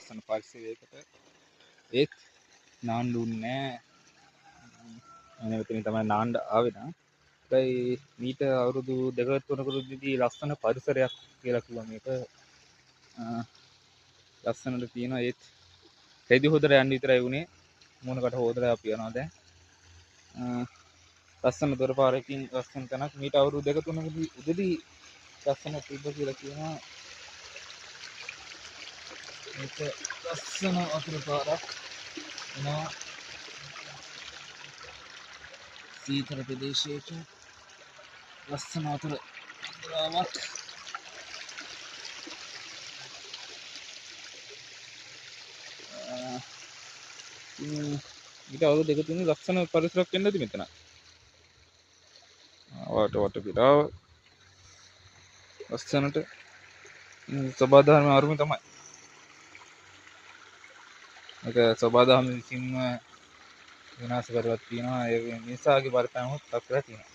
ලස්සන පරිසරයකට ඒත් නාන්න දුන්නේ නැහැ. මෙතනින් තමයි නාන්න ආවේ නා. ඒයි මීට අවුරුදු 2 3කදී ලස්සන පරිසරයක් කියලා කිව්වා මේක. ලස්සනට තියෙනවා ඒත් රෙදි හොදලා යන්න විතරයි වුණේ. මොනකට හොදලා අපි යනවා දැන්. ලස්සන දොර පාරකින් ලස්සන තැනක් මීට අවුරුදු 2 3කදී උදේදී ලස්සන තිබ්බ කියලා කියනවා. මේක ලස්සන වතුර පාරක් එනවා සීතල ප්‍රදේශයක ලස්සන වතුර පාරක්. ඊට අවුරුදු 2 3 ලස්සන පරිසරයක් වෙන්න ඇති මෙතන. වට පිටාව ලස්සනට සබාධර්ම අරුම තමයි. ඒක සබාධර්ම විසින්ම විනාශ කරලා තියෙනවා. ඒ නිසාගේ බලපෑමක් ලක්ලා තියෙනවා.